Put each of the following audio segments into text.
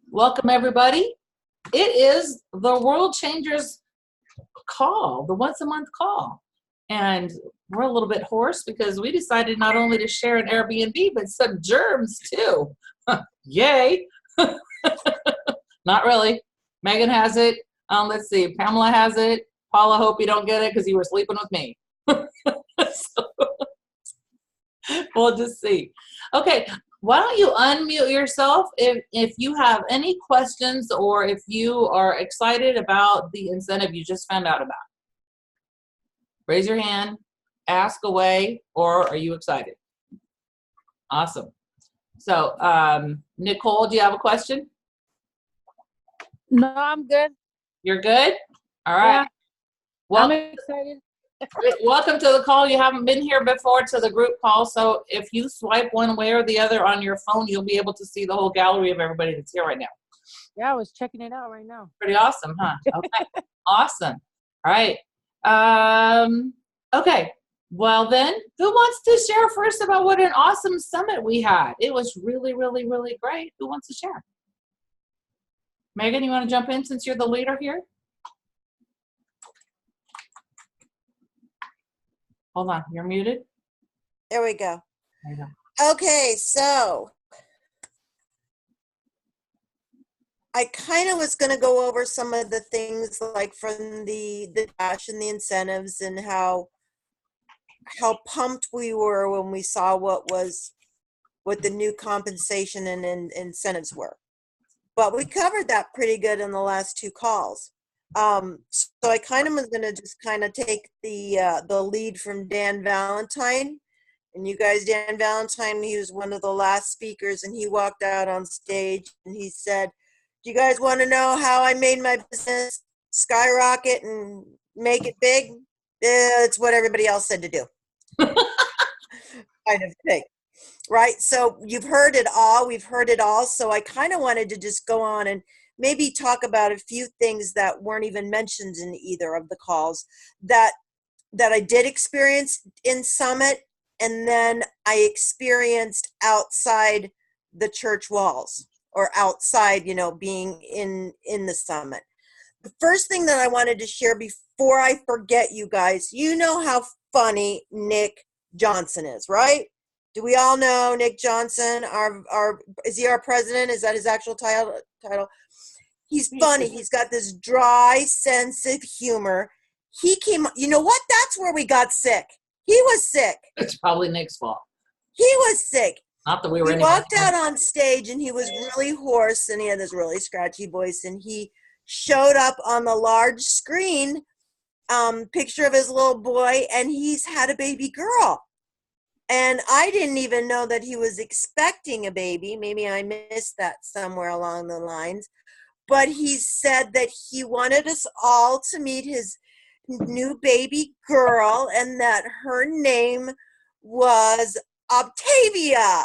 Welcome, everybody. It is the World Changers call, the once a month call. And we're a little bit hoarse because we decided not only to share an Airbnb, but some germs too. Yay. Not really. Megan has it. Let's see. Pamela has it. Paula, hope you don't get it because you were sleeping with me. So, we'll just see. Okay. Why don't you unmute yourself if you have any questions or if you are excited about the incentive you just found out about. Raise your hand, ask away, or are you excited? Awesome. So, Nicole, do you have a question? No, I'm good. You're good? All right. Yeah, Well, I'm excited. welcome to the call. You haven't been here before to the group call, so if you swipe one way or the other on your phone, you'll be able to see the whole gallery of everybody that's here right now. Yeah, I was checking it out right now. Pretty awesome, huh? Okay. Awesome. All right. Okay. Well then, who wants to share first about what an awesome summit we had? It was really, really, really great. Who wants to share? Megan, you want to jump in since you're the leader here? Hold on, you're muted. There we go. There you go. Okay, so I kind of was going to go over some of the things like from the dash and the incentives and how pumped we were when we saw what the new compensation and incentives were. But we covered that pretty good in the last two calls. So I kind of was going to just kind of take the lead from Dan Valentine. And you guys, Dan Valentine, he was one of the last speakers, and he walked out on stage and he said, do you guys want to know how I made my business skyrocket and make it big? It's what everybody else said to do. Kind of thing. Right? So you've heard it all. We've heard it all. So I kind of wanted to just go on and maybe talk about a few things that weren't even mentioned in either of the calls that I did experience in Summit, and then I experienced outside the church walls or outside, being in the Summit. The first thing that I wanted to share before I forget, you guys, you know how funny Nick Johnson is, right? Do we all know Nick Johnson? Is he our president? Is that his actual title? He's funny. He's got this dry sense of humor. He came, you know what? That's where we got sick. He was sick. It's probably Nick's fault. He was sick. Not that we were. He walked out on stage and he was really hoarse and he had this really scratchy voice, and he showed up on the large screen picture of his little boy, and he's had a baby girl. And I didn't even know that he was expecting a baby. Maybe I missed that somewhere along the lines. But he said that he wanted us all to meet his new baby girl and that her name was Octavia.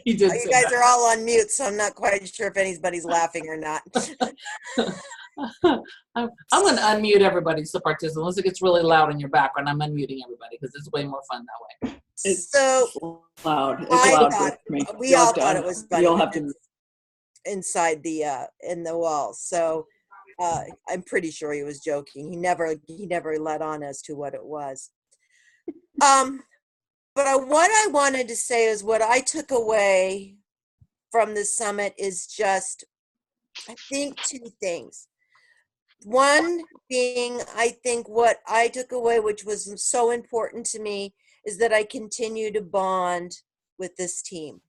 He did. You guys are all on mute, so I'm not quite sure if anybody's laughing or not. I'm going to unmute everybody to participate. Unless it gets really loud in your background, I'm unmuting everybody because it's way more fun that way. It's so loud. It's loud for me. We all thought it was funny. You'll have to inside the in the wall. So I'm pretty sure he was joking. He never let on as to what it was. But what I wanted to say is what I took away from the summit is just, I think, two things. One being, I think what I took away, which was so important to me, is that I continue to bond with this team.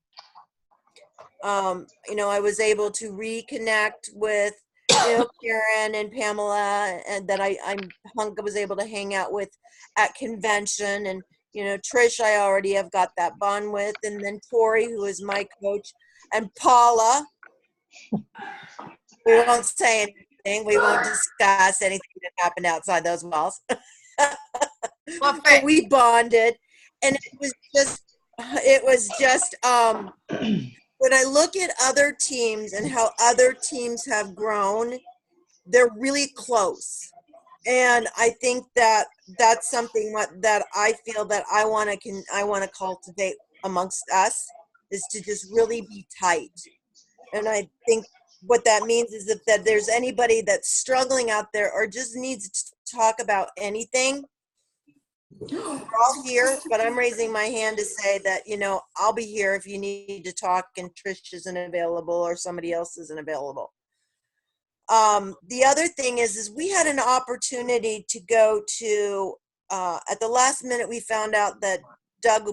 I was able to reconnect with Karen and Pamela, and that I was able to hang out with at convention, and Trish I already have got that bond with, and then Tori, who is my coach, and Paula. We won't say anything. We won't discuss anything that happened outside those walls. But we bonded, and it was just when I look at other teams and how other teams have grown, they're really close. And I think that that's something that I feel that I want to cultivate amongst us. is to just really be tight. And I think what that means is that there's anybody that's struggling out there or just needs to talk about anything, we're all here, but I'm raising my hand to say that, I'll be here if you need to talk and Trish isn't available or somebody else isn't available. The other thing is we had an opportunity to go to, at the last minute, we found out that Doug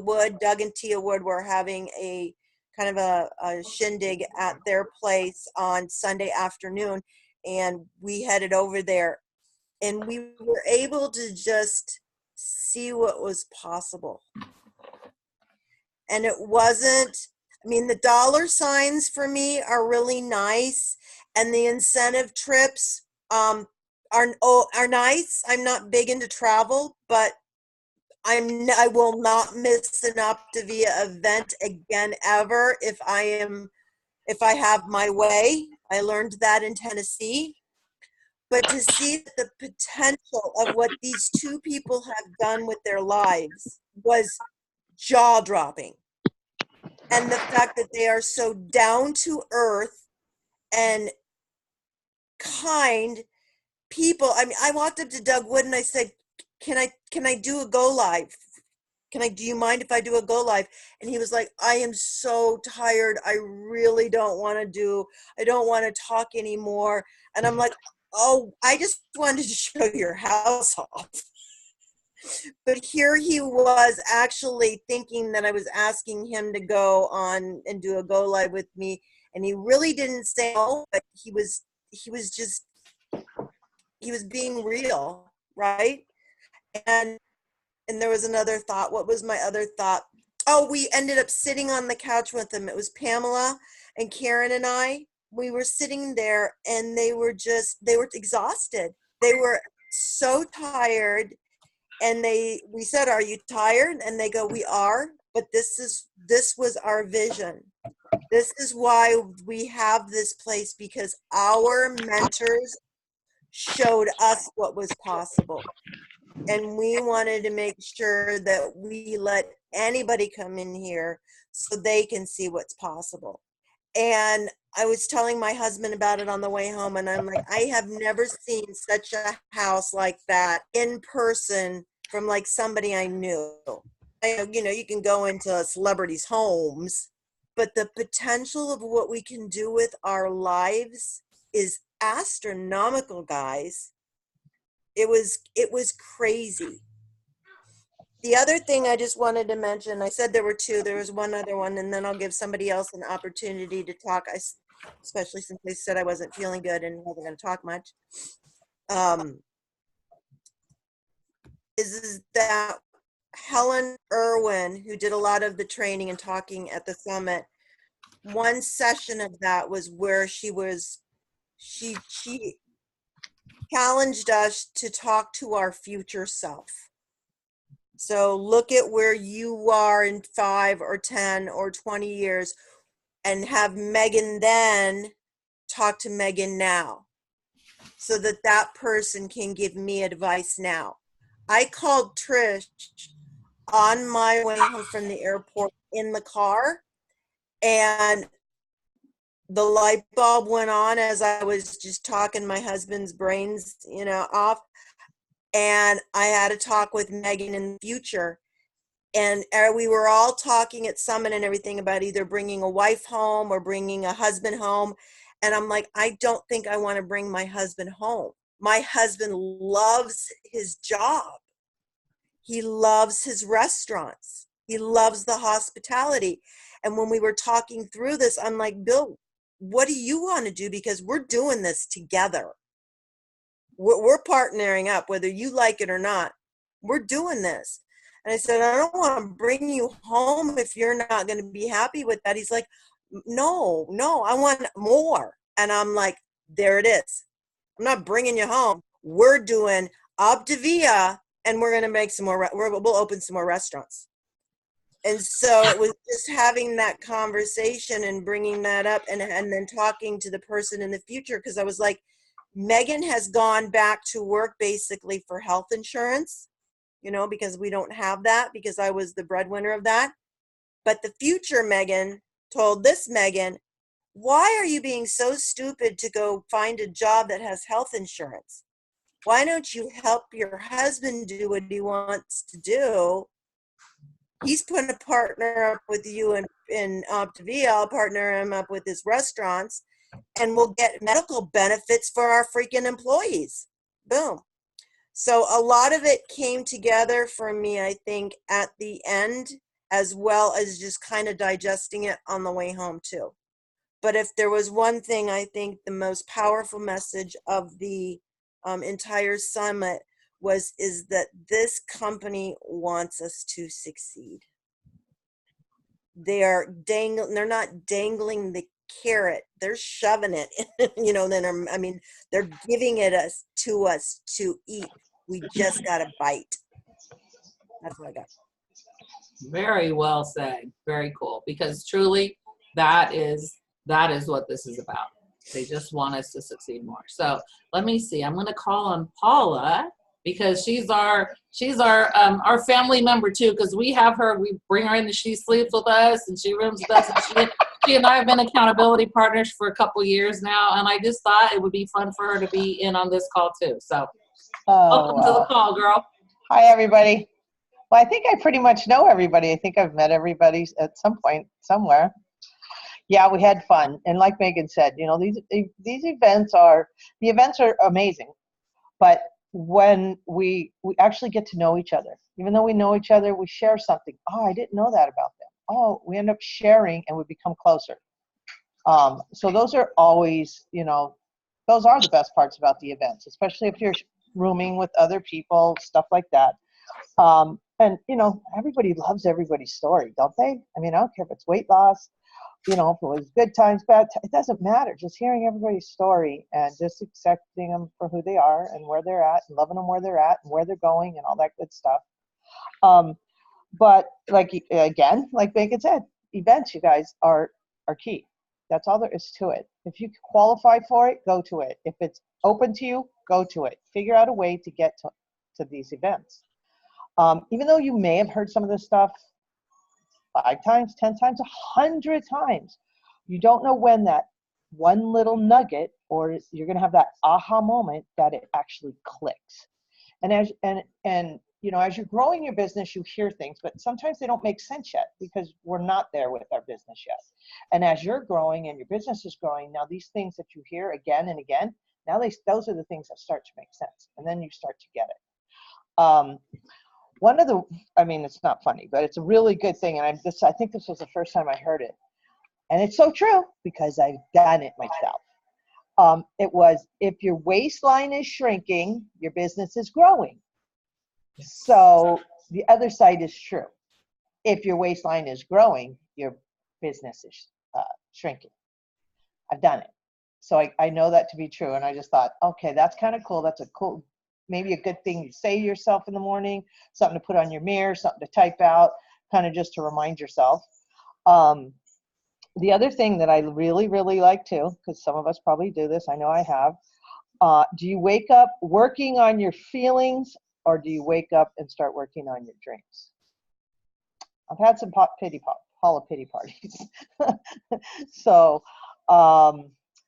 and Tia Wood were having a kind of a shindig at their place on Sunday afternoon. And we headed over there and we were able to just see what was possible. And it wasn't, the dollar signs for me are really nice, and the incentive trips are nice. I'm not big into travel, but I will not miss an Optavia event again ever if I have my way. I learned that in Tennessee. But to see the potential of what these two people have done with their lives was jaw-dropping. And the fact that they are so down to earth and kind people. I walked up to Doug Wood and I said, can I do a go live? Do you mind if I do a go live? And he was like, I am so tired. I really don't want to talk anymore. And I'm like, oh, I just wanted to show your house off. But here he was actually thinking that I was asking him to go on and do a go live with me. And he really didn't say no, but he was being real, right? And there was another thought. What was my other thought? Oh, we ended up sitting on the couch with them. It was Pamela and Karen and I. We were sitting there and they were exhausted. They were so tired. And we said, are you tired? And they go, we are, but this was our vision. This is why we have this place, because our mentors showed us what was possible. And we wanted to make sure that we let anybody come in here so they can see what's possible. And I was telling my husband about it on the way home, and I'm like, I have never seen such a house like that in person from like somebody I knew. You can go into celebrities' homes, but the potential of what we can do with our lives is astronomical, guys. It was crazy. The other thing I just wanted to mention, I said there were two, there was one other one, and then I'll give somebody else an opportunity to talk, especially since they said I wasn't feeling good and wasn't going to talk much, is that Helen Irwin, who did a lot of the training and talking at the summit, one session of that was where she challenged us to talk to our future self. So look at where you are in 5 or 10 or 20 years and have Megan then talk to Megan now so that person can give me advice now. I called Trish on my way home from the airport in the car, and the light bulb went on as I was just talking my husband's brains, off. And I had a talk with Megan in the future. And we were all talking at Summit and everything about either bringing a wife home or bringing a husband home. And I'm like, I don't think I want to bring my husband home. My husband loves his job. He loves his restaurants. He loves the hospitality. And when we were talking through this, I'm like, Bill, what do you want to do? Because we're doing this together. We're partnering up, whether you like it or not. We're doing this. And I said, I don't want to bring you home if you're not going to be happy with that. He's like, no, I want more. And I'm like, there it is. I'm not bringing you home. We're doing Optavia, and we're going to make some more, we'll open some more restaurants. And so it was just having that conversation and bringing that up and then talking to the person in the future, because I was like, Megan has gone back to work basically for health insurance, because we don't have that, because I was the breadwinner of that. But the future Megan told this Megan, why are you being so stupid to go find a job that has health insurance? Why don't you help your husband do what he wants to do? He's putting a partner up with you in Optavia. I'll partner him up with his restaurants, and we'll get medical benefits for our freaking employees. Boom. So a lot of it came together for me, I think, at the end, as well as just kind of digesting it on the way home too. But if there was one thing, I think the most powerful message of the entire summit is that this company wants us to succeed. They're not dangling the carrot, they're shoving it, they're giving it to us to eat. We just got to bite. That's what I got. Very well said. Very cool. Because truly, that is what this is about. They just want us to succeed more. So let me see. I'm going to call on Paula because she's our family member too. Because we have her. We bring her in and she sleeps with us and she rooms with us. And she and I have been accountability partners for a couple years now. And I just thought it would be fun for her to be in on this call too. So welcome to the call, girl. Hi, everybody. Well, I think I pretty much know everybody. I think I've met everybody at some point, somewhere. Yeah, we had fun. And like Megan said, these events are amazing. But when we actually get to know each other, even though we know each other, we share something. Oh, I didn't know that about them. Oh, we end up sharing and we become closer. So those are always, those are the best parts about the events, especially if you're rooming with other people, stuff like that. And everybody loves everybody's story, don't they? I mean, I don't care if it's weight loss, if it was good times, bad times, it doesn't matter. Just hearing everybody's story and just accepting them for who they are and where they're at and loving them where they're at and where they're going and all that good stuff. But like Megan said, events, you guys, are key. That's all there is to it. If you qualify for it, go to it. If it's open to you, go to it. Figure out a way to get to these events. Even though you may have heard some of this stuff 5 times, 10 times, 100 times, you don't know when that one little nugget, or you're going to have that aha moment that it actually clicks. And as you're growing your business, you hear things, but sometimes they don't make sense yet because we're not there with our business yet. And as you're growing and your business is growing, now these things that you hear again and again, now those are the things that start to make sense, and then you start to get it. It's not funny, but it's a really good thing. And I think this was the first time I heard it. And it's so true because I've done it myself. It was, if your waistline is shrinking, your business is growing. So the other side is true. If your waistline is growing, your business is shrinking. I've done it. So I know that to be true. And I just thought, okay, that's kind of cool. That's maybe a good thing to say to yourself in the morning, something to put on your mirror, something to type out, kind of just to remind yourself. The other thing that I really, really like too, because some of us probably do this, I know I have, do you wake up working on your feelings, or do you wake up and start working on your dreams? I've had some Paula pity parties. So,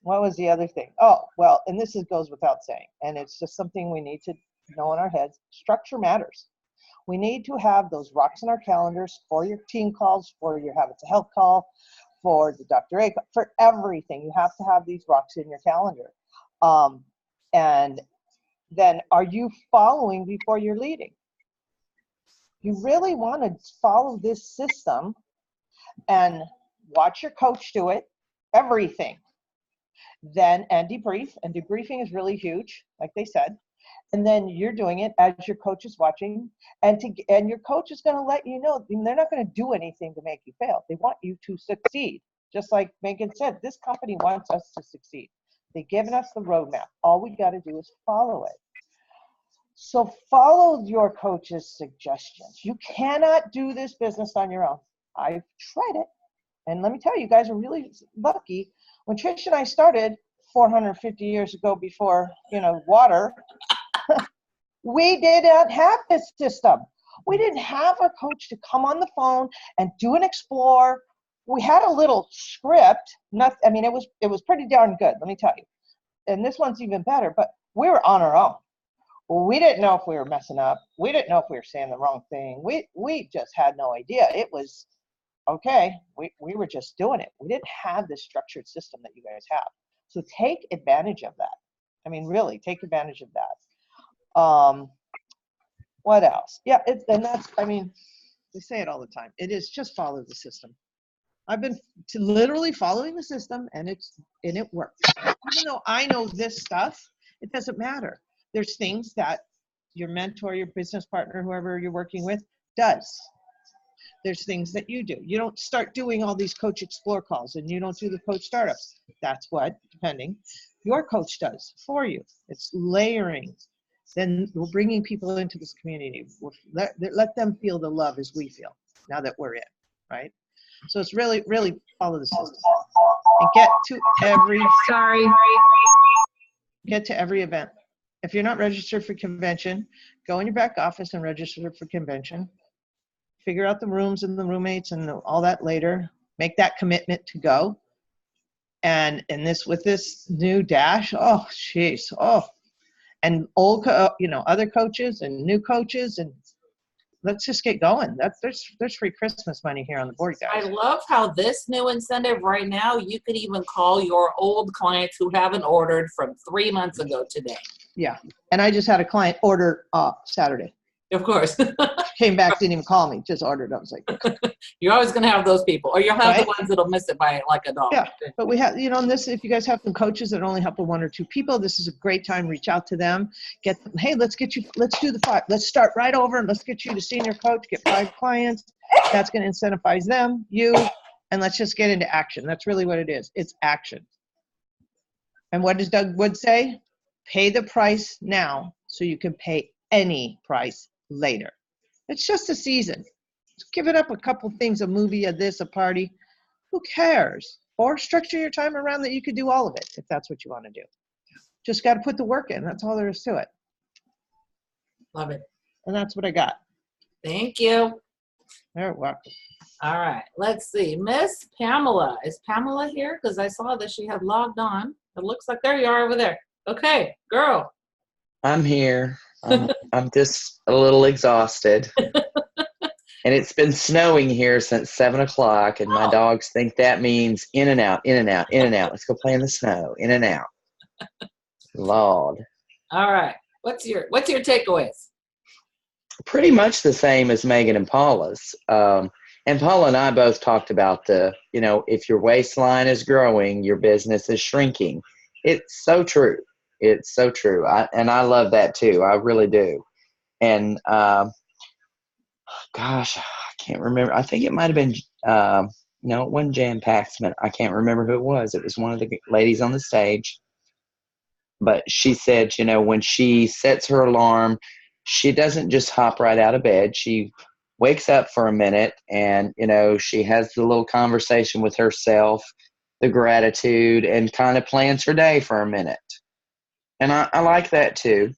what was the other thing? Oh, well, and this goes without saying, and it's just something we need to know in our heads. Structure matters. We need to have those rocks in our calendars for your team calls, for your Habits of Health call, for the Dr. A, for everything. You have to have these rocks in your calendar. And then, are you following before you're leading? You really want to follow this system and watch your coach do it, everything. Then, and debriefing is really huge, like they said. And then you're doing it as your coach is watching, and your coach is going to let you know. They're not going to do anything to make you fail. They want you to succeed. Just like Megan said, this company wants us to succeed. They've given us the roadmap. All we got to do is follow it. So follow your coach's suggestions. You cannot do this business on your own. I've tried it. And let me tell you, you guys are really lucky. When Trish and I started 450 years ago before, water, we did not have this system. We didn't have our coach to come on the phone and do an explore. We had a little script. I mean, it was pretty darn good, let me tell you. And this one's even better, but we were on our own. Well, we didn't know if we were messing up. We didn't know if we were saying the wrong thing. We just had no idea. It was, okay, we were just doing it. We didn't have this structured system that you guys have. So take advantage of that. I mean, really, take advantage of that. What else? Yeah, and that's, I mean, we say it all the time. It is just follow the system. I've been literally following the system, and it works. Even though I know this stuff, it doesn't matter. There's things that your mentor, your business partner, whoever you're working with does. There's things that you do. You don't start doing all these coach explore calls, and you don't do the coach startups. That's what, depending, your coach does for you. It's layering. Then we're bringing people into this community. Let them feel the love as we feel now that we're in, right? So it's really, really follow the system and get to every event. If you're not registered for convention, go in your back office and register for convention. Figure out the rooms and the roommates and all that later. Make that commitment to go. And with this new dash, oh, jeez, oh. And other coaches and new coaches, and let's just get going. There's free Christmas money here on the board, guys. I love how this new incentive right now, you could even call your old clients who haven't ordered from 3 months ago today. Yeah, and I just had a client order Saturday. Of course. Came back, didn't even call me, just ordered. I was like, You're always going to have those people, or you'll have Right? the ones that'll miss it by like a dollar. yeah. But we have, on this, if you guys have some coaches that only help with 1 or 2 people, this is a great time. Reach out to them. Get them. Hey, let's do the 5. Let's start right over and let's get you to senior coach. Get 5 clients. That's going to incentivize them, you, and let's just get into action. That's really what it is. It's action. And what does Doug Wood say? Pay the price now so you can pay any price later. It's just a season. Just give it up a couple things, a movie, a party. Who cares? Or structure your time around that you could do all of it if that's what you want to do. Just got to put the work in. That's all there is to it. Love it. And that's what I got. Thank you. You're welcome. All right. Let's see. Miss Pamela. Is Pamela here? Because I saw that she had logged on. It looks like there you are over there. Okay, girl. I'm here. I'm just a little exhausted. And it's been snowing here since 7 o'clock, and my dogs think that means in and out, in and out, in and out. Let's go play in the snow, in and out. Lord. All right. What's your takeaways? Pretty much the same as Megan and Paula's. And Paula and I both talked about if your waistline is growing, your business is shrinking. It's so true. It's so true. I love that too. I really do. And gosh, I can't remember. I think it might have been, no, it wasn't Jan Paxman. I can't remember who it was. It was one of the ladies on the stage. But she said, when she sets her alarm, she doesn't just hop right out of bed. She wakes up for a minute and, she has the little conversation with herself, the gratitude, and kind of plans her day for a minute. And I like that too.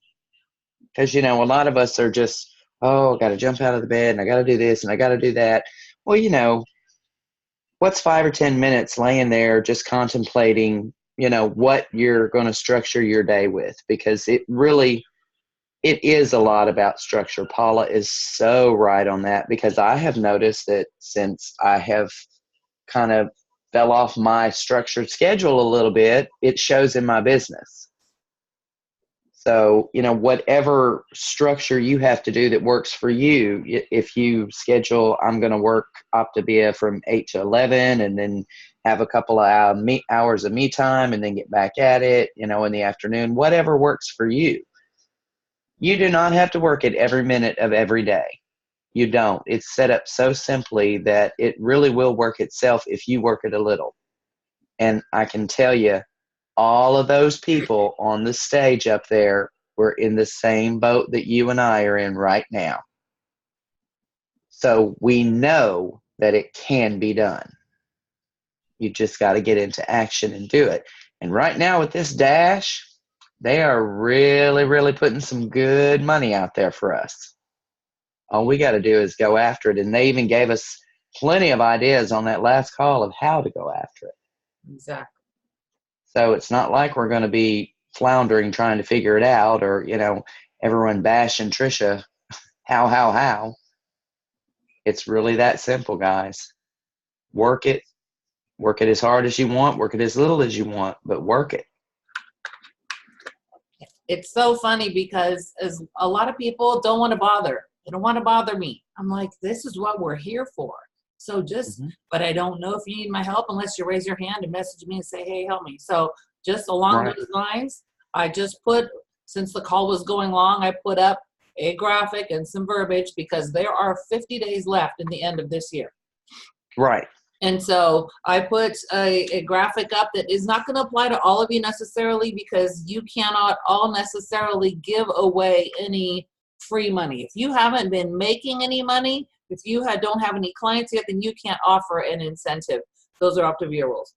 Because, a lot of us are just, I got to jump out of the bed and I got to do this and I got to do that. Well, what's 5 or 10 minutes laying there just contemplating, what you're going to structure your day with? Because it is a lot about structure. Paula is so right on that, because I have noticed that since I have kind of fell off my structured schedule a little bit, it shows in my business. So, whatever structure you have to do that works for you, if you schedule, I'm going to work Optavia from 8 to 11 and then have a couple of hours of me time and then get back at it, in the afternoon, whatever works for you. You do not have to work it every minute of every day. You don't. It's set up so simply that it really will work itself if you work it a little. And I can tell you, all of those people on the stage up there were in the same boat that you and I are in right now. So we know that it can be done. You just got to get into action and do it. And right now with this dash, they are really, really putting some good money out there for us. All we got to do is go after it. And they even gave us plenty of ideas on that last call of how to go after it. Exactly. So it's not like we're going to be floundering trying to figure it out, or, you know, everyone bashing Trisha. How? It's really that simple, guys. Work it. Work it as hard as you want. Work it as little as you want, but work it. It's so funny because as a lot of people don't want to bother. They don't want to bother me. I'm like, this is what we're here for. So just, but I don't know if you need my help unless you raise your hand and message me and say, hey, help me. So just along those lines, I just put, since the call was going long, I put up a graphic and some verbiage because there are 50 days left in the end of this year. Right. And so I put a graphic up that is not going to apply to all of you necessarily, because you cannot all necessarily give away any free money. If you haven't been making any money, if you don't have any clients yet, then you can't offer an incentive. Those are Optavia rules.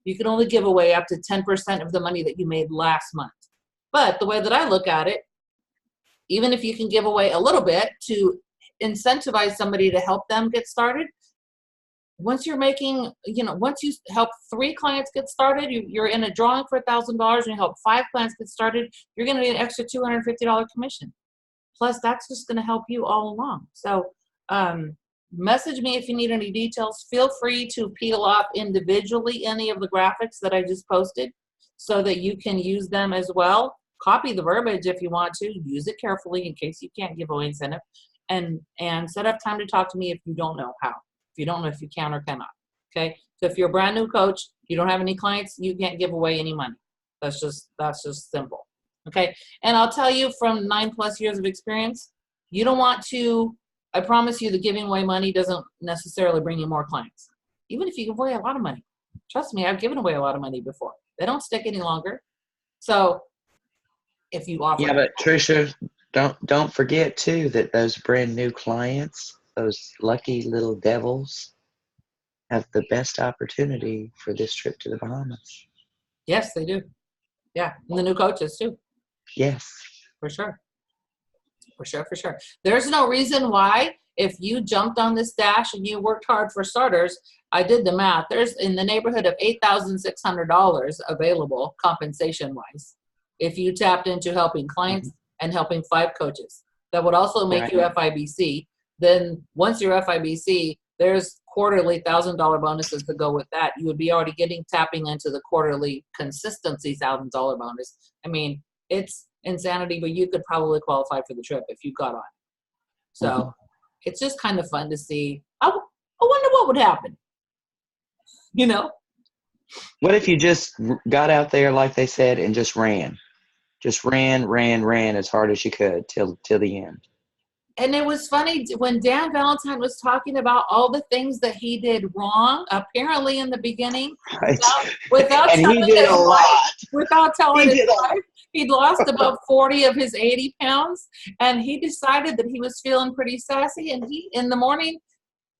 You can only give away up to 10% of the money that you made last month. But the way that I look at it, even if you can give away a little bit to incentivize somebody to help them get started, once you're making, you know, once you help 3 clients get started, you're in a drawing for $1,000, and you help 5 clients get started, you're going to get an extra $250 commission. Plus, that's just going to help you all along. So message me if you need any details. Feel free to peel off individually any of the graphics that I just posted so that you can use them as well. Copy the verbiage if you want to. Use it carefully in case you can't give away incentive. And set up time to talk to me if you don't know how. If you don't know if you can or cannot. Okay? So if you're a brand new coach, you don't have any clients, you can't give away any money. That's just simple. Okay? And I'll tell you from 9+ years of experience, you don't want to, I promise you, the giving away money doesn't necessarily bring you more clients. Even if you give away a lot of money. Trust me, I've given away a lot of money before. They don't stick any longer. So if you offer. Yeah, but Trisha, don't forget too that those brand new clients, those lucky little devils, have the best opportunity for this trip to the Bahamas. Yes, they do. Yeah, and the new coaches too. Yes. For sure. For sure, for sure. There's no reason why, if you jumped on this dash and you worked hard for starters, I did the math. There's in the neighborhood of $8,600 available compensation-wise if you tapped into helping clients and helping 5 coaches. That would also make you FIBC. Then once you're FIBC, there's quarterly $1,000 bonuses to go with that. You would be already tapping into the quarterly consistency $1,000 bonus. I mean, it's insanity, but you could probably qualify for the trip if you got on. So it's just kind of fun to see. I wonder what would happen. You know? What if you just got out there, like they said, and just ran? Just ran as hard as you could till the end. And it was funny when Dan Valentine was talking about all the things that he did wrong, apparently in the beginning, without and telling he did his a lot. wife, without telling his wife, he'd lost about 40 of his 80 pounds, and he decided that he was feeling pretty sassy, and he, in the morning,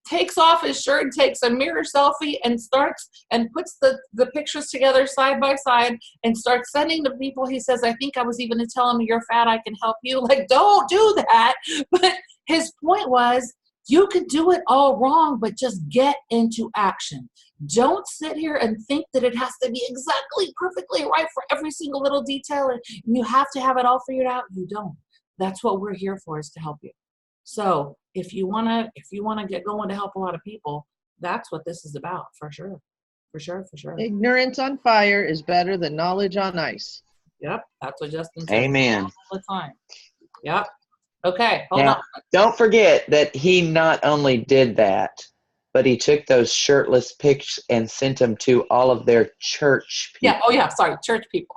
takes off his shirt and takes a mirror selfie and starts and puts the pictures together side by side and starts sending to people. He says, I think I was even to tell him, you're fat, I can help you. Like, don't do that. But his point was, you could do it all wrong, but just get into action. Don't sit here and think that it has to be exactly perfectly right for every single little detail and you have to have it all figured out. You don't. That's what we're here for, is to help you. So if you wanna get going to help a lot of people, that's what this is about, for sure. For sure. Ignorance on fire is better than knowledge on ice. Yep, that's what Justin says Amen. all the time. Yep. Okay, hold Now, on. don't forget that he not only did that, but he took those shirtless pics and sent them to all of their church people. Yeah, oh yeah, sorry, church people.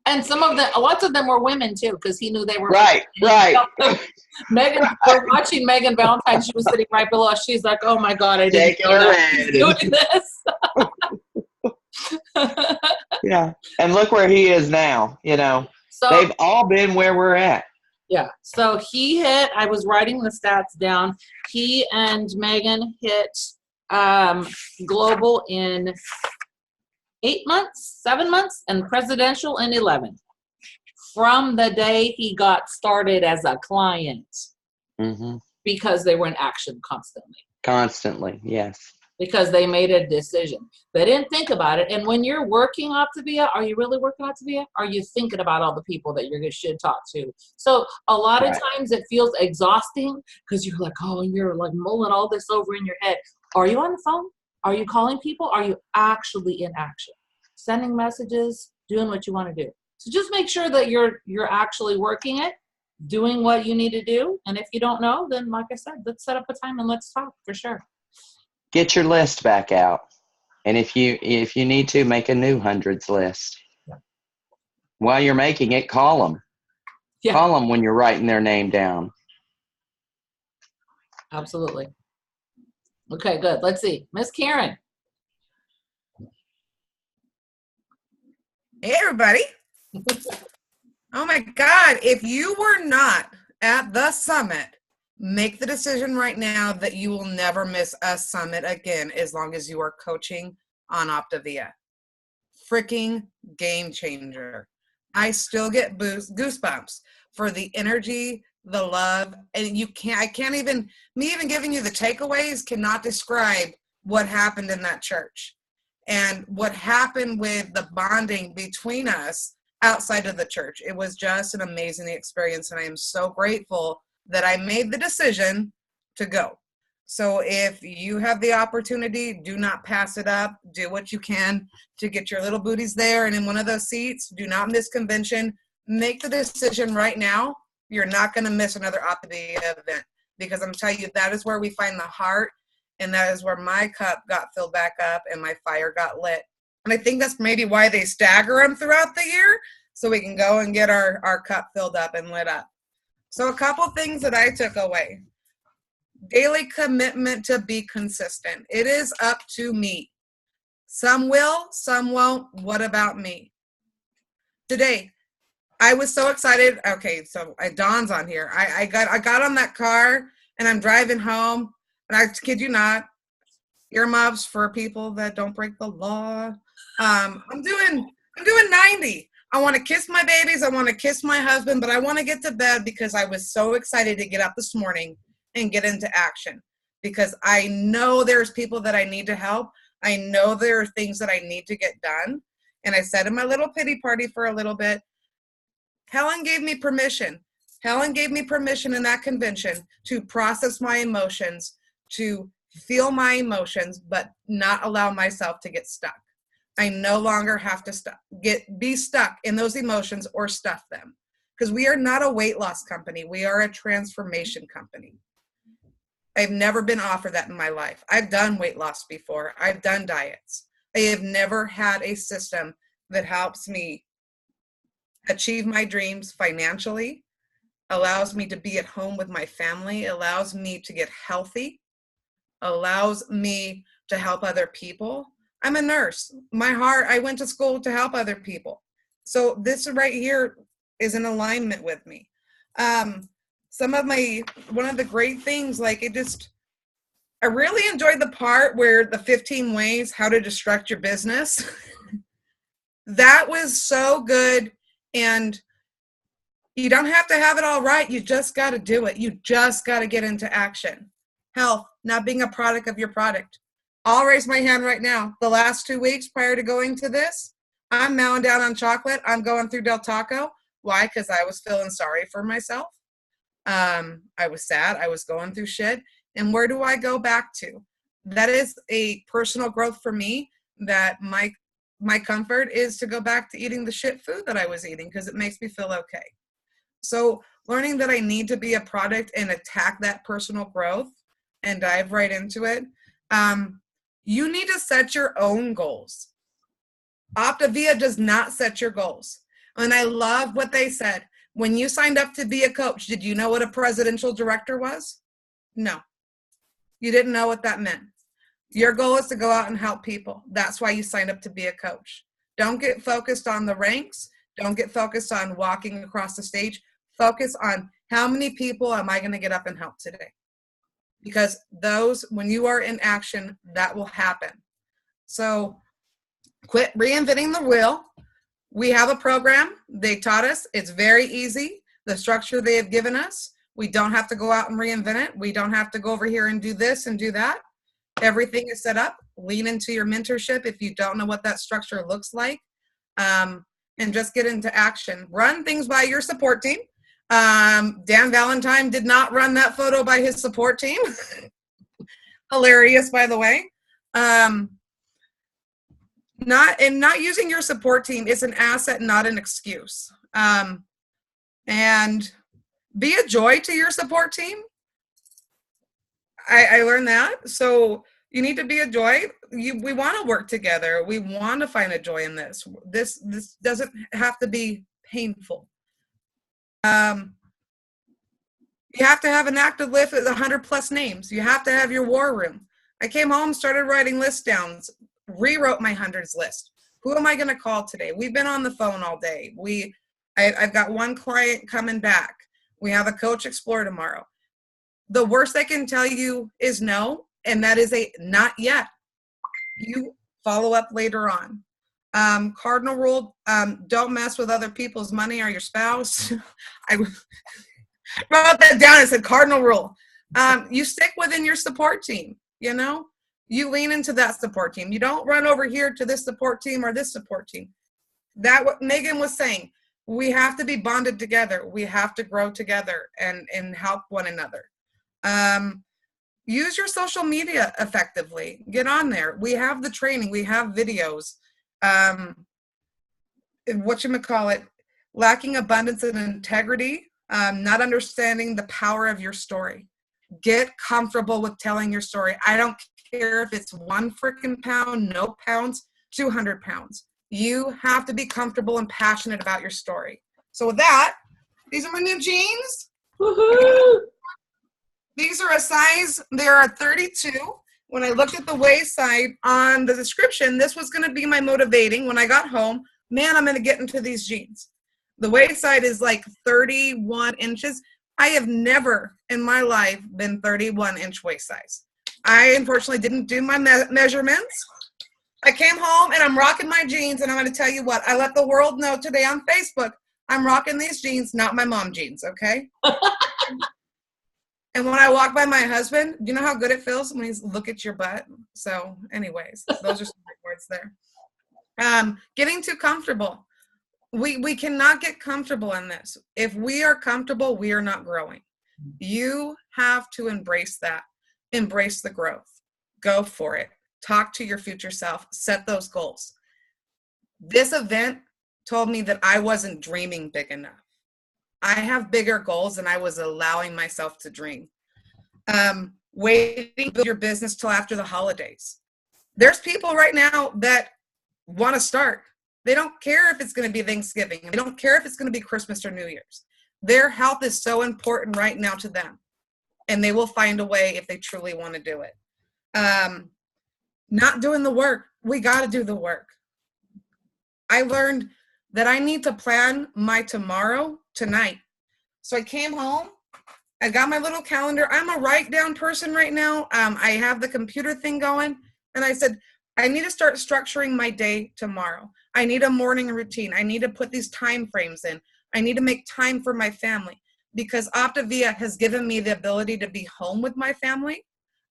And some of them, lots of them were women too, because he knew they were right. Megan, we're watching Megan Valentine. She was sitting right below us. She's like, "Oh my God, I didn't know that he's doing this." Yeah, and look where he is now. You know, so they've all been where we're at. Yeah. So he hit. I was writing the stats down. He and Megan hit global in 8 months, 7 months, and presidential in 11. from the day he got started as a client, Mm-hmm. because they were in action constantly. Constantly, yes. Because they made a decision. They didn't think about it. And when you're working Optavia, are you really working Optavia? Are you thinking about all the people that you should talk to? So a lot of Right. times it feels exhausting because you're like, oh, and you're like mulling all this over in your head. Are you on the phone? Are you calling people? Are you actually in action? Sending messages, doing what you want to do. So just make sure that you're actually working it, doing what you need to do. And if you don't know, then like I said, let's set up a time and let's talk for sure. Get your list back out. And if you need to, make a new hundreds list. Yeah. While you're making it, call them. Yeah. Call them when you're writing their name down. Absolutely. Okay, good. Let's see. Miss Karen. Hey, everybody. Oh my God. If you were not at the summit, make the decision right now that you will never miss a summit again as long as you are coaching on Optavia. Freaking game changer. I still get goosebumps for the energy, the love, and I can't even, me even giving you the takeaways cannot describe what happened in that church and what happened with the bonding between us outside of the church. It was just an amazing experience, and I am so grateful that I made the decision to go. So if you have the opportunity, do not pass it up. Do what you can to get your little booties there and in one of those seats. Do not miss convention. Make the decision right now. You're not going to miss another Optavia event, because I'm telling you, that is where we find the heart, and that is where my cup got filled back up and my fire got lit. And I think that's maybe why they stagger them throughout the year, so we can go and get our cup filled up and lit up. So a couple things that I took away. Daily commitment to be consistent. It is up to me. Some will, some won't. What about me? Today, I was so excited. Okay, so it dawns on here. I got on that car and I'm driving home, and I kid you not, earmuffs for people that don't break the law. I'm doing 90. I want to kiss my babies. I want to kiss my husband, but I want to get to bed because I was so excited to get up this morning and get into action, because I know there's people that I need to help. I know there are things that I need to get done. And I said in my little pity party for a little bit, Helen gave me permission. Helen gave me permission in that convention to process my emotions, to feel my emotions, but not allow myself to get stuck. I no longer have to be stuck in those emotions or stuff them, because we are not a weight loss company. We are a transformation company. I've never been offered that in my life. I've done weight loss before. I've done diets. I have never had a system that helps me achieve my dreams financially, allows me to be at home with my family, allows me to get healthy, allows me to help other people. I'm a nurse. My heart, I went to school to help other people. So this right here is in alignment with me. One of the great things, I really enjoyed the part where the 15 ways how to destruct your business. That was so good. And you don't have to have it all right. You just got to do it. You just got to get into action. Health, not being a product of your product. I'll raise my hand right now. The last 2 weeks prior to going to this, I'm mowing down on chocolate. I'm going through Del Taco. Why? Because I was feeling sorry for myself. I was sad. I was going through shit. And where do I go back to? That is a personal growth for me, that my comfort is to go back to eating the shit food that I was eating, because it makes me feel okay. So learning that I need to be a product and attack that personal growth and dive right into it. You need to set your own goals. Optavia does not set your goals. And I love what they said. When you signed up to be a coach, did you know what a presidential director was? No. You didn't know what that meant. Your goal is to go out and help people. That's why you signed up to be a coach. Don't get focused on the ranks. Don't get focused on walking across the stage. Focus on how many people am I going to get up and help today? Because when you are in action, that will happen. So quit reinventing the wheel. We have a program. They taught us. It's very easy. The structure they have given us. We don't have to go out and reinvent it. We don't have to go over here and do this and do that. Everything is set up. Lean into your mentorship if you don't know what that structure looks like. And just get into action. Run things by your support team. Dan Valentine did not run that photo by his support team. Hilarious, by the way. Not using your support team is an asset, not an excuse. And be a joy to your support team. I learned that. So you need to be a joy. We want to work together. We want to find a joy in this. This doesn't have to be painful. You have to have an active list with 100+ names. You have to have your war room. I came home, started writing list downs, rewrote my hundreds list. Who am I going to call today? We've been on the phone all day. I've got one client coming back. We have a coach explore tomorrow. The worst I can tell you is no, and that is a not yet. You follow up later on. Cardinal rule, don't mess with other people's money or your spouse. I wrote that down and said cardinal rule. You stick within your support team, you know? You lean into that support team. You don't run over here to this support team or this support team. That what Megan was saying. We have to be bonded together. We have to grow together and help one another. Use your social media effectively. Get on there. We have the training. We have videos. Whatchamacallit, lacking abundance and integrity, not understanding the power of your story. Get comfortable with telling your story. I don't care if it's 1 freaking pound, no pounds, 200 pounds. You have to be comfortable and passionate about your story. So with that, these are my new jeans. Woohoo! These are a size, they are 32. When I looked at the waist side on the description, this was going to be my motivating. When I got home, man, I'm going to get into these jeans. The waist side is like 31 inches. I have never in my life been 31-inch waist size. I unfortunately didn't do my measurements. I came home and I'm rocking my jeans, and I'm going to tell you what, I let the world know today on Facebook, I'm rocking these jeans, not my mom jeans, okay? And when I walk by my husband, do you know how good it feels when he's look at your butt? So anyways, those are some big words there. Getting too comfortable. We cannot get comfortable in this. If we are comfortable, we are not growing. You have to embrace that. Embrace the growth. Go for it. Talk to your future self. Set those goals. This event told me that I wasn't dreaming big enough. I have bigger goals than I was allowing myself to dream. Waiting to build your business till after the holidays. There's people right now that want to start. They don't care if it's going to be Thanksgiving. They don't care if it's going to be Christmas or New Year's. Their health is so important right now to them. And they will find a way if they truly want to do it. Not doing the work. We got to do the work. I learned that I need to plan my tomorrow tonight. So I came home. I got my little calendar. I'm a write down person right now. I have the computer thing going. And I said, I need to start structuring my day tomorrow. I need a morning routine. I need to put these time frames in. I need to make time for my family, because Optavia has given me the ability to be home with my family,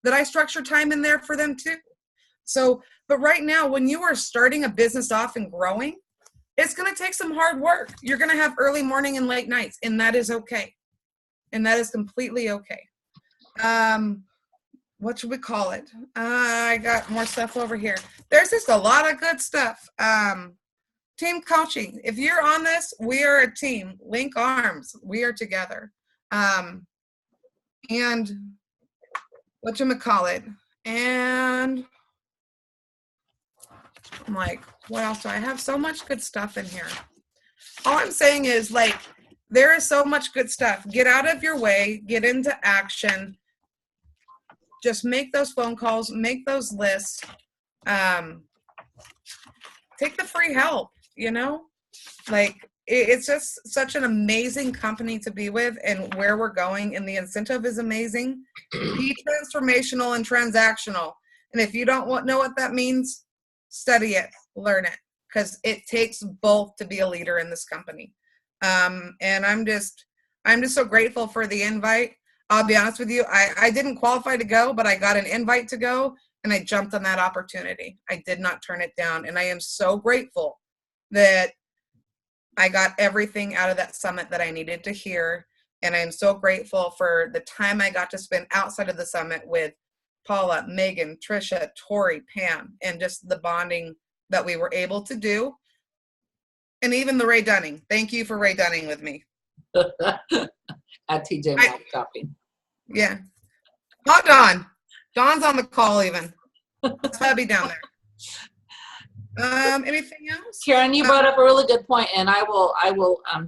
that I structure time in there for them too. So, but right now, when you are starting a business off and growing, it's going to take some hard work. You're going to have early morning and late nights, and that is okay. And that is completely okay. What should we call it? I got more stuff over here. There's just a lot of good stuff. Team coaching. If you're on this, we are a team. Link arms. We are together. And whatchamacallit. And I'm like, what else do I have? So much good stuff in here. All I'm saying is, like, there is so much good stuff. Get out of your way. Get into action. Just make those phone calls. Make those lists. Take the free help, you know? Like, it's just such an amazing company to be with, and where we're going, and the incentive is amazing. Be transformational and transactional. And if you don't know what that means, study it, learn it, because it takes both to be a leader in this company. And I'm just so grateful for the invite. I'll be honest with you, I didn't qualify to go, but I got an invite to go, and I jumped on that opportunity. I did not turn it down, and I am so grateful that I got everything out of that summit that I needed to hear. And I'm so grateful for the time I got to spend outside of the summit with Paula, Megan, Trisha, Tori, Pam, and just the bonding that we were able to do. And even the Ray Dunning. Thank you for Ray Dunning with me. At TJ Maxx shopping. Yeah. Oh, Dawn. Dawn's on the call even. It's hubby down there. Anything else? Karen, you brought up a really good point, and I will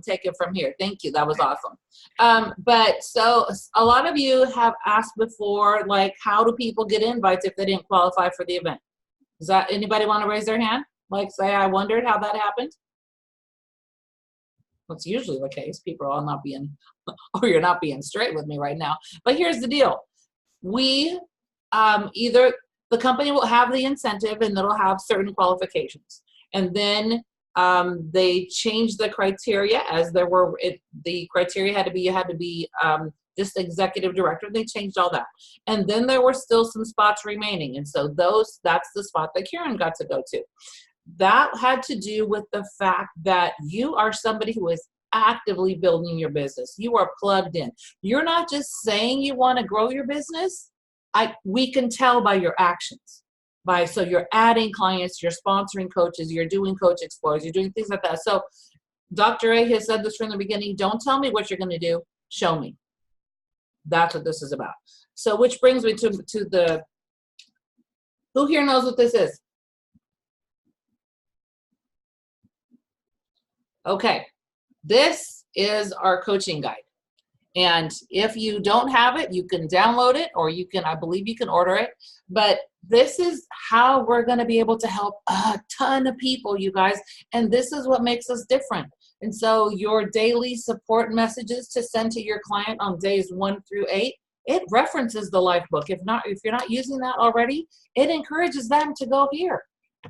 take it from here. Thank you. That was awesome. But so a lot of you have asked before, like, how do people get invites if they didn't qualify for the event? Does that anybody want to raise their hand? Like, say, I wondered how that happened. That's usually the case. People are all not being, or you're not being straight with me right now. But here's the deal. We either the company will have the incentive and it'll have certain qualifications. And then they changed the criteria as there were, the criteria had to be, you had to be just executive director. They changed all that. And then there were still some spots remaining. And so that's the spot that Karen got to go to. That had to do with the fact that you are somebody who is actively building your business. You are plugged in. You're not just saying you want to grow your business. We can tell by your actions. So you're adding clients, you're sponsoring coaches, you're doing coach explorers, you're doing things like that. So Dr. A has said this from the beginning, don't tell me what you're going to do, show me. That's what this is about. So which brings me to the, who here knows what this is? Okay, this is our coaching guide. And if you don't have it, you can download it, or you can, I believe you can order it. But this is how we're going to be able to help a ton of people, you guys. And this is what makes us different. And so your daily support messages to send to your client on days 1 through 8, it references the life book. If you're not using that already, it encourages them to go here.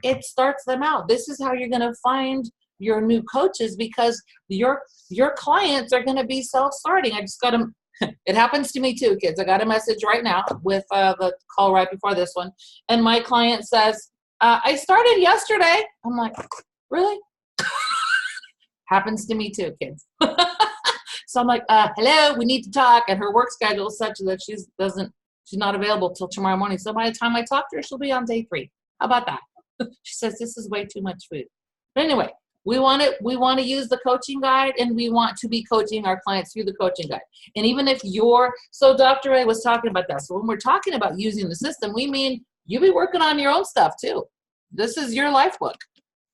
It starts them out. This is how you're going to find your new coaches, because your clients are going to be self-starting. I just got them. It happens to me too, kids. I got a message right now with the call right before this one. And my client says, I started yesterday. I'm like, really? Happens to me too, kids. So I'm like, hello, we need to talk. And her work schedule is such that she's not available till tomorrow morning. So by the time I talk to her, she'll be on day 3. How about that? She says, this is way too much food. But anyway, we want to use the coaching guide, and we want to be coaching our clients through the coaching guide. And even if so Dr. A was talking about that. So when we're talking about using the system, we mean you be working on your own stuff too. This is your life book.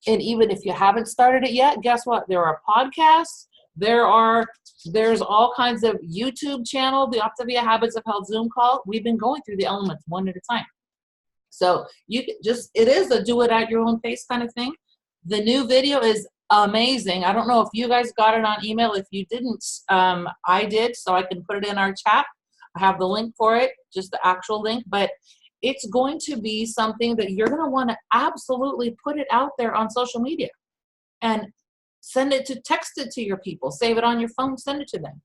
And even if you haven't started it yet, guess what? There are podcasts. There's all kinds of YouTube channel, the Optavia Habits of Health Zoom call. We've been going through the elements one at a time. So you can it is a do it at your own pace kind of thing. The new video is amazing. I don't know if you guys got it on email. If you didn't, I did, so I can put it in our chat. I have the link for it, just the actual link, but it's going to be something that you're going to want to absolutely put it out there on social media and text it to your people, save it on your phone, send it to them.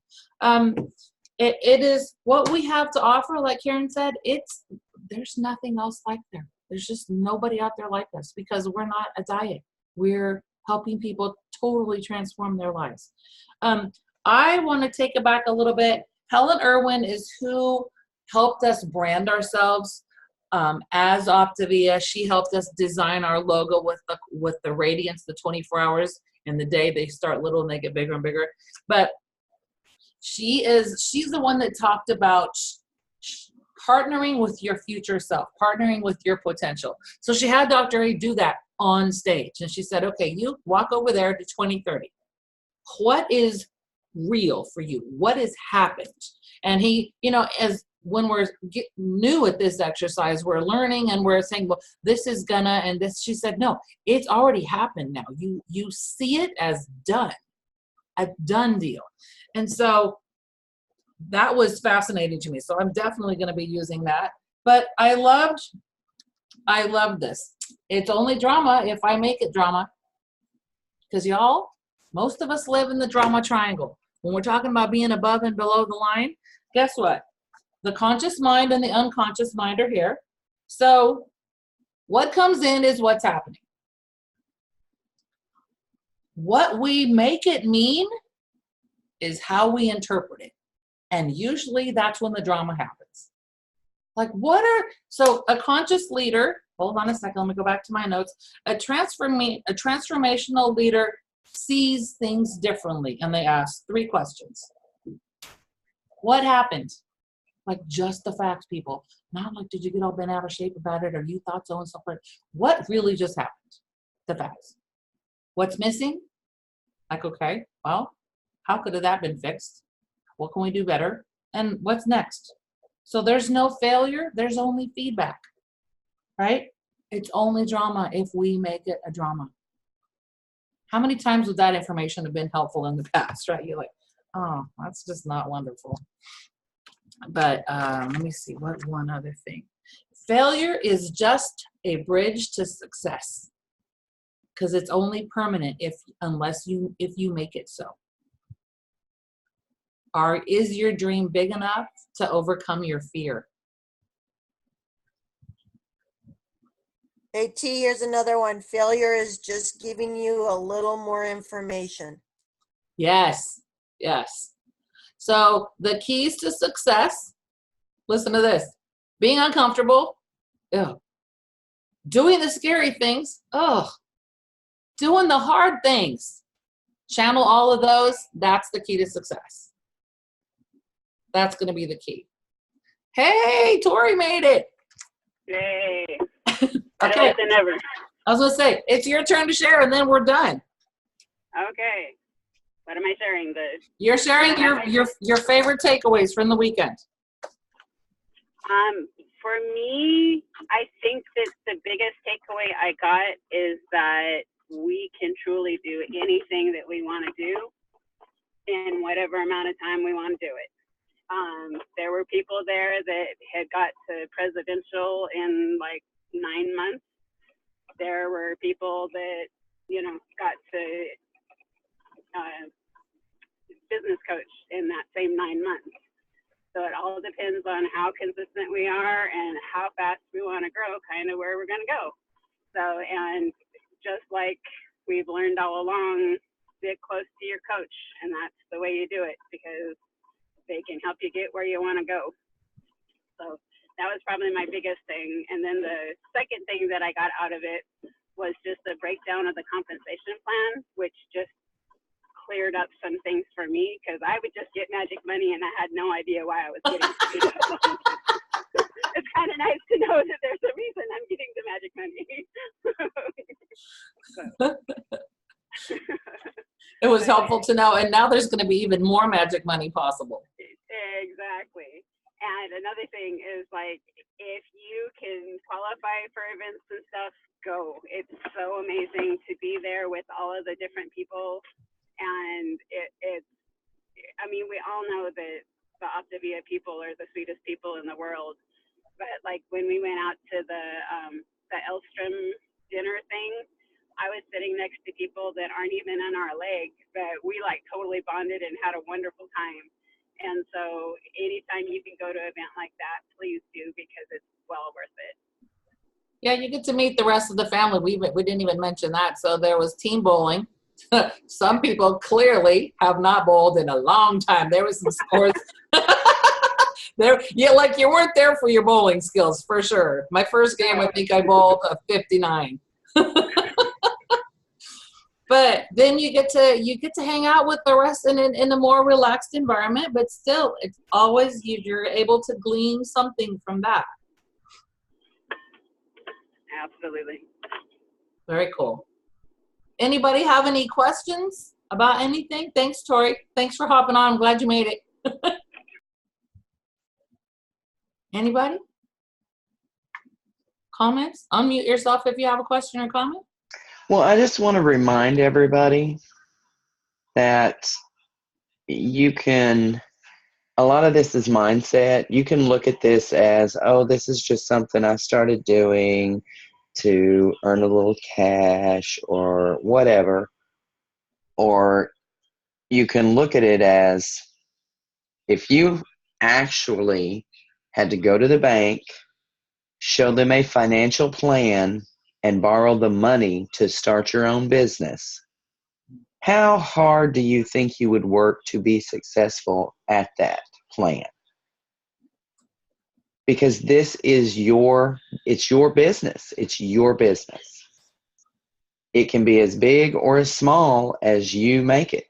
It is what we have to offer. Like Karen said, there's nothing else like there. There's just nobody out there like us, because we're not a diet. We're helping people totally transform their lives. I want to take it back a little bit. Helen Irwin is who helped us brand ourselves as Optavia. She helped us design our logo with the radiance, the 24 hours in the day. They start little and they get bigger and bigger. But she's the one that talked about partnering with your future self, partnering with your potential. So she had Dr. A do that on stage. And she said, okay, you walk over there to 2030. What is real for you? What has happened? And he, when we're new at this exercise, we're learning and we're saying, well, this is gonna, and this, she said, no, it's already happened now. You see it as done, a done deal. And so that was fascinating to me. So I'm definitely going to be using that. But I loved this. It's only drama if I make it drama. Because y'all, most of us live in the drama triangle. When we're talking about being above and below the line, guess what? The conscious mind and the unconscious mind are here. So what comes in is what's happening. What we make it mean is how we interpret it. And usually that's when the drama happens. Like so a conscious leader, hold on a second, let me go back to my notes. A transformational leader sees things differently, and they ask 3 questions. What happened? Like, just the facts, people. Not like, did you get all bent out of shape about it, or you thought so and so. What really just happened? The facts. What's missing? Like, okay, well, how could have that been fixed? What can we do better? And what's next? So there's no failure. There's only feedback, right? It's only drama if we make it a drama. How many times would that information have been helpful in the past, right? You're like, oh, that's just not wonderful. But let me see, what one other thing. Failure is just a bridge to success, because it's only permanent if you make it so. Is your dream big enough to overcome your fear? Hey, T, here's another one. Failure is just giving you a little more information. Yes, yes. So the keys to success, listen to this. Being uncomfortable, ugh. Doing the scary things, ugh. Doing the hard things. Channel all of those, that's the key to success. That's going to be the key. Hey, Tori made it. Yay. Okay. Than ever. I was going to say, it's your turn to share, and then we're done. Okay. What am I sharing? You're sharing your favorite takeaways from the weekend. For me, I think that the biggest takeaway I got is that we can truly do anything that we want to do in whatever amount of time we want to do it. There were people there that had got to presidential in like 9 months. There were people that, got to business coach in that same 9 months. So it all depends on how consistent we are and how fast we want to grow, kind of where we're going to go. So, and just like we've learned all along, get close to your coach, and that's the way you do it, because they can help you get where you want to go. So that was probably my biggest thing. And then the second thing that I got out of it was just a breakdown of the compensation plan, which just cleared up some things for me, because I would just get magic money and I had no idea why I was getting it. It's kind of nice to know that there's a reason I'm getting the magic money. It was helpful to know, and now there's going to be even more magic money possible. Exactly. And another thing is, like, if you can qualify for events and stuff, go. It's so amazing to be there with all of the different people. And we all know that the Optavia people are the sweetest people in the world. But like when we went out to the Elstrom dinner thing, I was sitting next to people that aren't even in our league, but we like totally bonded and had a wonderful time. And so anytime you can go to an event like that, please do, because it's well worth it. Yeah, you get to meet the rest of the family. We didn't even mention that. So there was team bowling. Some people clearly have not bowled in a long time. There was some scores. You weren't there for your bowling skills, for sure. My first game, I think I bowled a 59. But then you get to hang out with the rest in a more relaxed environment. But still, it's always you're able to glean something from that. Absolutely. Very cool. Anybody have any questions about anything? Thanks, Tori. Thanks for hopping on. I'm glad you made it. Anybody? Comments? Unmute yourself if you have a question or comment. Well, I just want to remind everybody that you can, a lot of this is mindset. You can look at this as, oh, this is just something I started doing to earn a little cash or whatever. Or you can look at it as if you actually had to go to the bank, show them a financial plan, and borrow the money to start your own business, how hard do you think you would work to be successful at that plan? Because this is it's your business. It's your business. It can be as big or as small as you make it.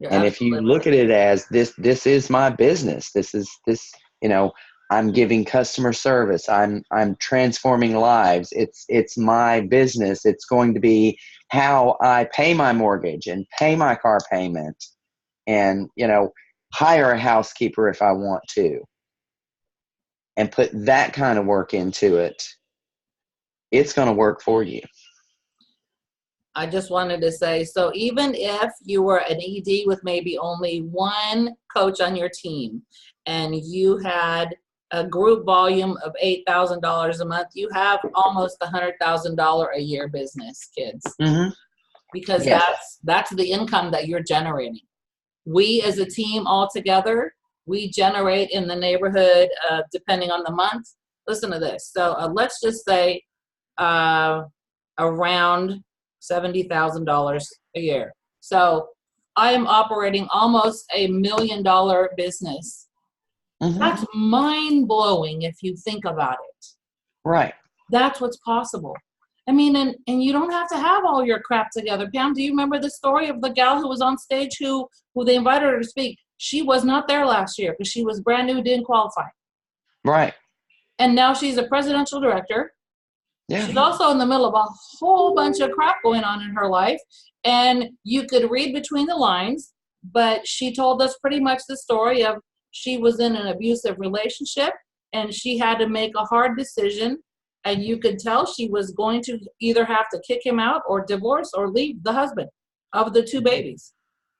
And if you look at it as this is my business. This, I'm giving customer service. I'm transforming lives. It's my business. It's going to be how I pay my mortgage and pay my car payment and, hire a housekeeper if I want to, and put that kind of work into it. It's going to work for you. I just wanted to say, so even if you were an ED with maybe only one coach on your team and you had a group volume of $8,000 a month, you have almost $100,000 a year business, kids. Mm-hmm. Because Yes. that's the income that you're generating. We as a team all together, we generate in the neighborhood, depending on the month. Listen to this. So let's just say around $70,000 a year. So I am operating almost $1 million business. Mm-hmm. That's mind-blowing if you think about it. Right. That's what's possible. I mean, and you don't have to have all your crap together. Pam, do you remember the story of the gal who was on stage who they invited her to speak? She was not there last year because she was brand new, didn't qualify. Right. And now she's a presidential director. Yeah. She's also in the middle of a whole bunch of crap going on in her life. And you could read between the lines, but she told us pretty much the story of she was in an abusive relationship and she had to make a hard decision. And you could tell she was going to either have to kick him out or divorce or leave the husband of the 2 babies.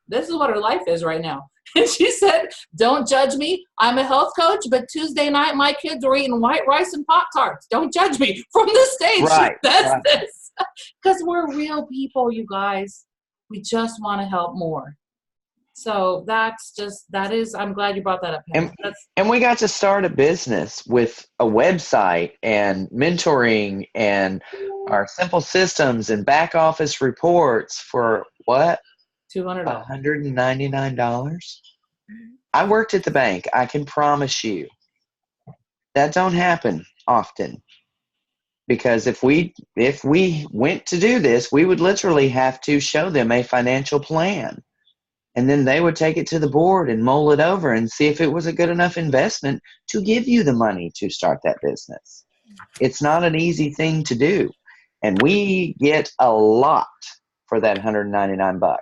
This is what her life is right now. And she said, don't judge me. I'm a health coach, but Tuesday night my kids were eating white rice and Pop-Tarts. Don't judge me. From the stage, right, she says right. this. Because we're real people, you guys. We just want to help more. So I'm glad you brought that up. And we got to start a business with a website and mentoring and our simple systems and back office reports for what? $200. $199. I worked at the bank. I can promise you that don't happen often. Because if we went to do this, we would literally have to show them a financial plan. And then they would take it to the board and mull it over and see if it was a good enough investment to give you the money to start that business. It's not an easy thing to do. And we get a lot for that $199.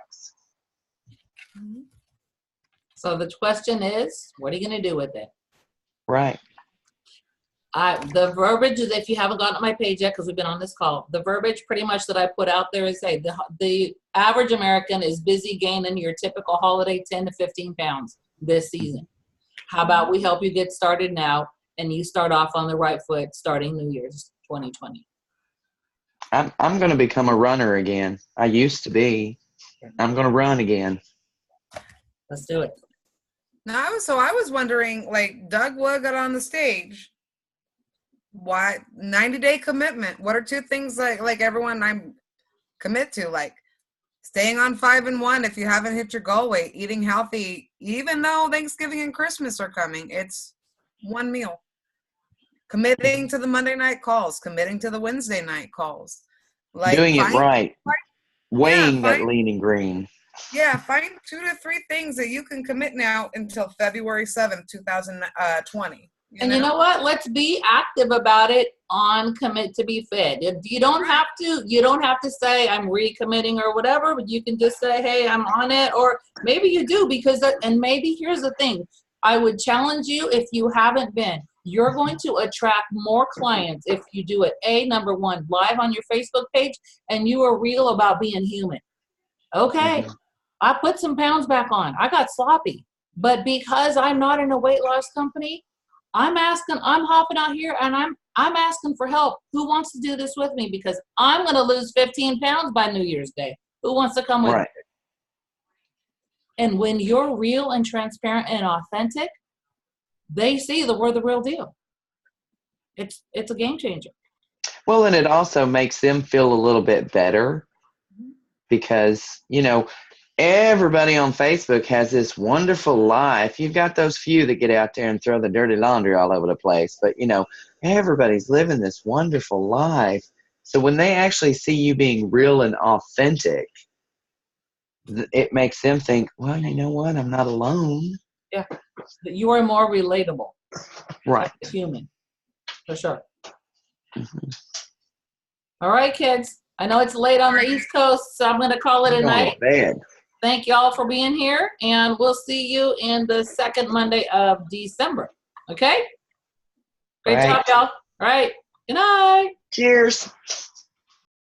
So the question is, what are you going to do with it? Right. The verbiage is, if you haven't gotten on my page yet, because we've been on this call, the verbiage pretty much that I put out there is, hey, the average American is busy gaining your typical holiday 10 to 15 pounds this season. How about we help you get started now and you start off on the right foot starting New Year's 2020. I'm going to become a runner again. I used to be. I'm going to run again. Let's do it. No, so I was wondering, like Doug Wood got on the stage. Why 90-day commitment? What are 2 things like everyone I'm commit to? Like staying on 5 and 1 if you haven't hit your goal weight, eating healthy, even though Thanksgiving and Christmas are coming. It's 1 meal. Committing to the Monday night calls, committing to the Wednesday night calls. Like doing it right. Weighing that lean and green. Yeah, find 2 to 3 things that you can commit now until February 7th, 2020. You know what? Let's be active about it on Commit to Be Fit. If you don't have to say I'm recommitting or whatever, but you can just say, hey, I'm on it. Or maybe you do and maybe here's the thing. I would challenge you, if you haven't been, you're going to attract more clients if you do it. Number 1, live on your Facebook page, and you are real about being human. Okay, I put some pounds back on. I got sloppy. But because I'm not in a weight loss company, I'm hopping out here and I'm asking for help. Who wants to do this with me? Because I'm going to lose 15 pounds by New Year's Day. Who wants to come with me? Right. And when you're real and transparent and authentic, they see that we're the real deal. It's a game changer. Well, and it also makes them feel a little bit better because, you know, everybody on Facebook has this wonderful life. You've got those few that get out there and throw the dirty laundry all over the place. But, you know, everybody's living this wonderful life. So when they actually see you being real and authentic, it makes them think, well, you know what? I'm not alone. Yeah. You are more relatable. Right. As a human. For sure. Mm-hmm. All right, kids. I know it's late on the East Coast, so I'm going to call it a night. Bed. Thank y'all for being here, and we'll see you in the second Monday of December. Okay? Great job, y'all. All right. Good night. Cheers.